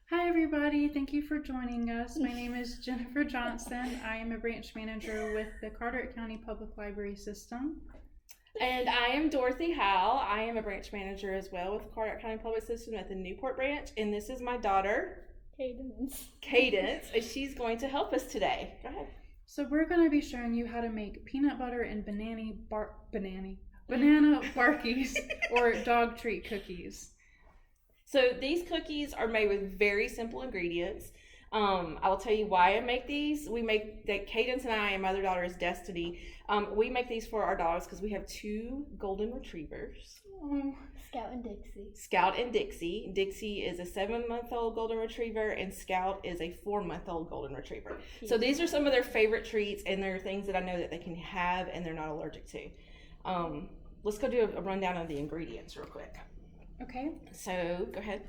Hi, everybody. Thank you for joining us. My name is Jennifer Johnson. I am a branch manager with the Carteret County Public Library System. And I am Dorothy Howell. I am a branch manager as well with Carteret County Public System at the Newport branch. And this is my daughter, Cadence, and she's going to help us today. Go ahead. So we're going to be showing you how to make peanut butter and banana barkies or dog treat cookies. So these cookies are made with very simple ingredients. I will tell you why I make these. We make that Cadence and I, and my other daughter is Destiny. We make these for our dogs because we have two golden retrievers. Oh, Scout and Dixie. Scout and Dixie. Dixie is a 7-month-old golden retriever, and Scout is a 4-month-old golden retriever. Cute. So these are some of their favorite treats, and they're things that I know that they can have and they're not allergic to. Let's go do a rundown of the ingredients real quick. Okay. So go ahead.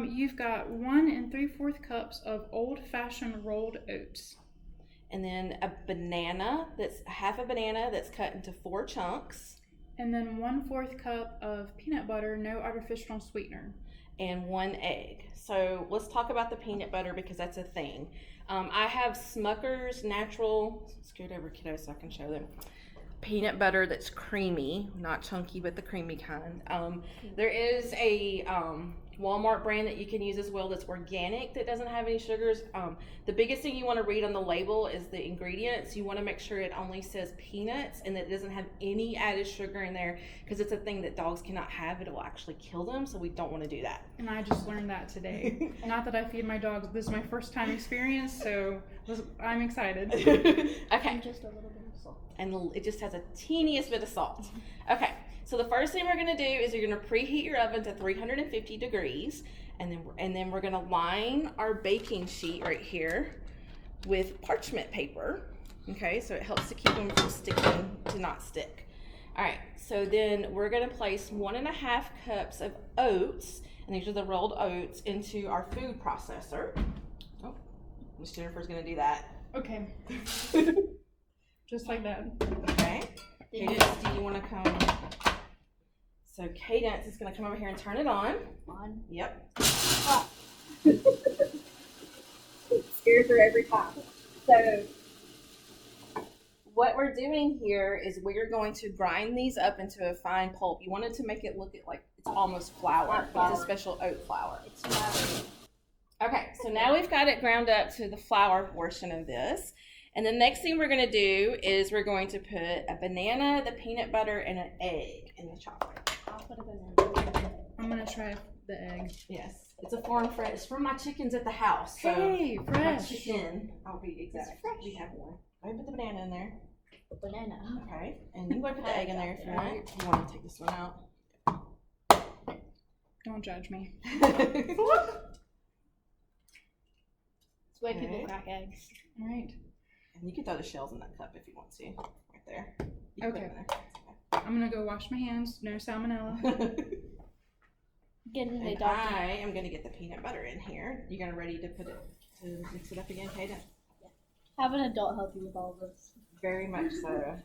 You've got 1 3/4 cups of old-fashioned rolled oats. And then a banana, half a banana that's cut into 4 chunks. And then 1/4 cup of peanut butter, no artificial sweetener. And 1 egg. So let's talk about the peanut butter because that's a thing. I have Smucker's natural, scoot over kiddo so I can show them, peanut butter that's creamy, not chunky, but the creamy kind. There is a Walmart brand that you can use as well that's organic, that doesn't have any sugars. The biggest thing you want to read on the label is the ingredients. You want to make sure it only says peanuts and that it doesn't have any added sugar in there, because it's a thing that dogs cannot have. It will actually kill them, so we don't want to do that. And I just learned that today. Not that I feed my dogs. This is my first time experience, so I'm excited. Okay. And just a little bit of salt. And it just has a teeniest bit of salt. Okay, so the first thing we're going to do is you're going to preheat your oven to 350 degrees, and then we're going to line our baking sheet right here with parchment paper. Okay, so it helps to keep them from sticking, to not stick. All right, so then we're going to place 1.5 cups of oats, and these are the rolled oats, into our food processor. Oh, Miss Jennifer's going to do that. Okay. Just like that. Okay. Cadence, do you want to come? So Cadence is going to come over here and turn it on. On. Yep. Ah. Scares her every time. So what we're doing here is we're going to grind these up into a fine pulp. You want it to make it look like it's almost flour. It's a special oat flour. it's flour. Okay, so now we've got it ground up to the flour portion of this. And the next thing we're going to do is we're going to put a banana, the peanut butter, and an egg in the chocolate. I'll put a banana. I'm going to try the egg. Yes, it's a farm fresh. It's from my chickens at the house. So Hey, fresh. my chicken, I'll be exact. It's fresh. We have one. Go ahead and put the banana in there. Banana. Okay, and you can go ahead and put the egg in there if you want. You want to take this one out. Don't judge me. It's the way people Okay. crack eggs. All right. And you can throw the shells in that cup if you want to. Right there. You can put Okay. it in I'm going to go wash my hands. No salmonella. there. Getting the And dog. I am going to get the peanut butter in here. You gonna ready to mix it up again, Kaden? Have an adult help you with all of this. Very much so.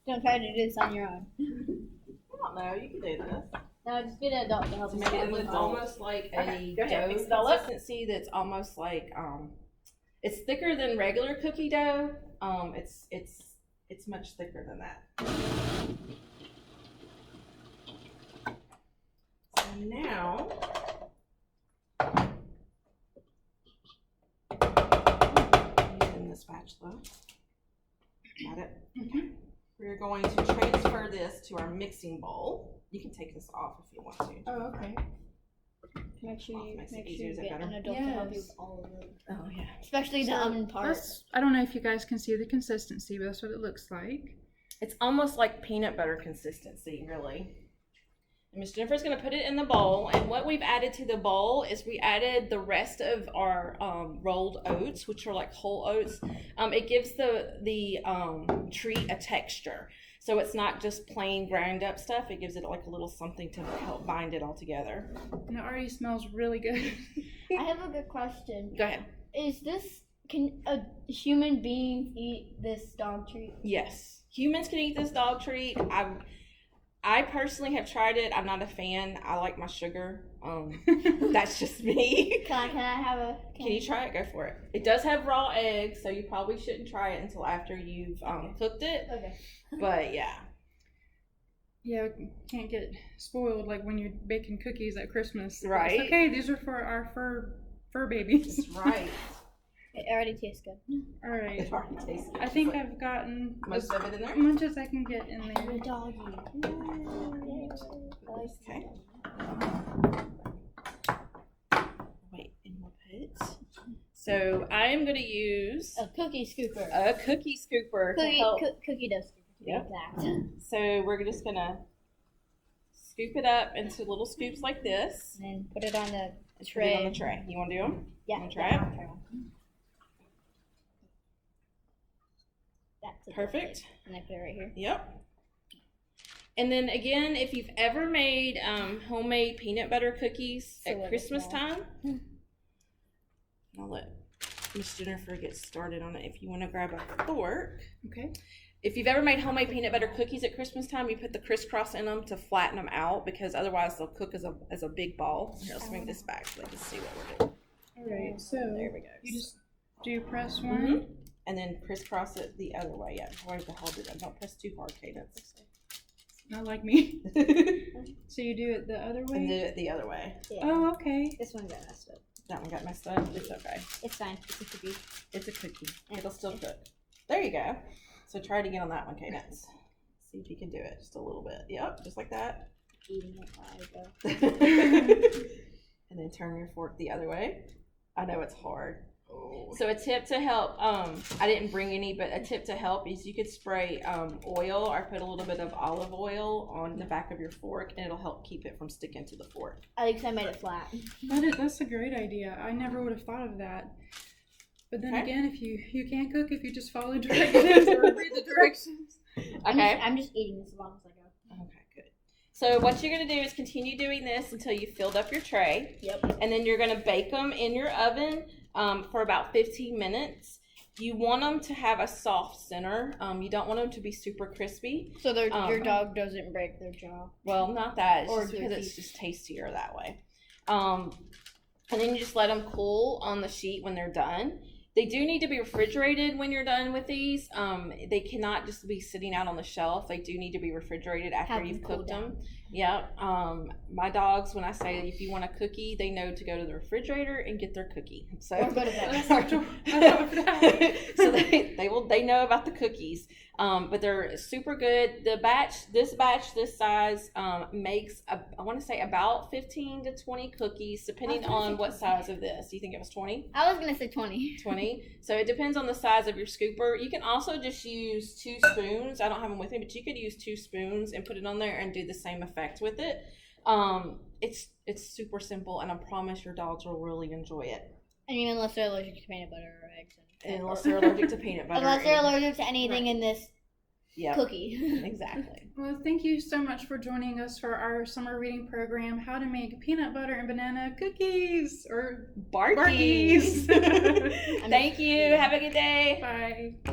Don't try to do this on your own. I don't know. You can do this. No, just get an adult to help To you. make it with look all. almost like Okay, a go ahead, dough mix it all up. consistency that's almost like it's thicker than regular cookie dough. It's much thicker than that. So now using the spatula. Got it? Okay. We're going to transfer this to our mixing bowl. You can take this off if you want to. Oh, okay. Make sure you Makes it make easier, sure is you it get better? an adult to help you Yes. with all of it. Oh yeah. Especially the So oven part. I don't know if you guys can see the consistency, but that's what it looks like. It's almost like peanut butter consistency, really. And Miss Jennifer's going to put it in the bowl, and what we've added to the bowl is we added the rest of our rolled oats, which are like whole oats. It gives the treat a texture, so it's not just plain ground up stuff. It gives it like a little something to help bind it all together. And it already smells really good. I have a good question. Go ahead. Can a human being eat this dog treat? Yes, humans can eat this dog treat. I personally have tried it. I'm not a fan. I like my sugar. That's just me. Can I have a? Can you try it? Go for it. It does have raw eggs, so you probably shouldn't try it until after you've cooked it. Okay. But yeah. Yeah, can't get spoiled like when you're baking cookies at Christmas. Right. It's okay, these are for our fur babies. That's right. It already tastes good. All right. It already tastes good. I think I've gotten Most of it in there? as much as I can get in The there. doggy. Okay. Wait, and we'll put. So I'm gonna use A cookie scooper. a cookie scooper to help. Cookie dough scooper. Yep. Exact. So we're just gonna scoop it up into little scoops like this. And then put it on the And put it tray. on the tray. You want to do them? Yeah. Wanna try it? I'll try one. That's a Perfect. good. And I put it right here. Yep. And then again, if you've ever made homemade peanut butter cookies So at let us Christmas know. time, I'll let Miss Jennifer get started on it. If you want to grab a fork. Okay. If you've ever made homemade peanut butter cookies at Christmas time, you put the crisscross in them to flatten them out because otherwise they'll cook as a big ball. Here, let's move this back so they can see what we're doing. All right. So There we go. you just do press one. Mhm. And then crisscross it the other way. Yeah, where the hell did I? Don't press too hard, Cadence. Not like me. And So you do it the other way. do it the other way. Yeah. Oh, okay. This one got messed up. That one got messed up. It's okay. It's fine. It's a cookie. It's a cookie. It'll still cook. There you go. So try it again on that one, Cadence. See if you can do it just a little bit. Yep, just like that. Eating it while I go. And then turn your fork the other way. I know it's hard. So a tip to help, I didn't bring any, but a tip to help is you could spray oil or put a little bit of olive oil on the back of your fork and it'll help keep it from sticking to the fork. I think I made it flat. That's a great idea. I never would have thought of that. But then Okay. again, if you can't cook if you just follow directions or read the directions. Okay. I'm just eating this as long as I go. Okay, good. So what you're going to do is continue doing this until you filled up your tray. Yep. And then you're going to bake them in your oven for about 15 minutes. You want them to have a soft center. You don't want them to be super crispy. So your dog doesn't break their jaw. Well, not that. It's Or just their because it's teeth. just tastier that way. And then you just let them cool on the sheet when they're done. They do need to be refrigerated when you're done with these. They cannot just be sitting out on the shelf. They do need to be refrigerated after Have you've them cool cooked down. them. Yeah. My dogs, when I say if you want a cookie, they know to go to the refrigerator and get their cookie. So Or go to bed. That's not true. That's not that. so they know about the cookies. But they're super good. This batch this size makes I want to say about 15 to 20 cookies, depending on what size of this. Do you think it was 20? I was gonna say 20. 20. So it depends on the size of your scooper. You can also just use 2 spoons. I don't have them with me, but you could use 2 spoons and put it on there and do the same effect with it. It's super simple, and I promise your dogs will really enjoy it. And even unless they're allergic to peanut butter or eggs. Unless they're allergic to peanut butter. Unless they're and- allergic to anything in this Yep, cookie. exactly. Well, thank you so much for joining us for our summer reading program, How to Make Peanut Butter and Banana Cookies or Barkies. Barkies. Thank you. Have a good day. Bye.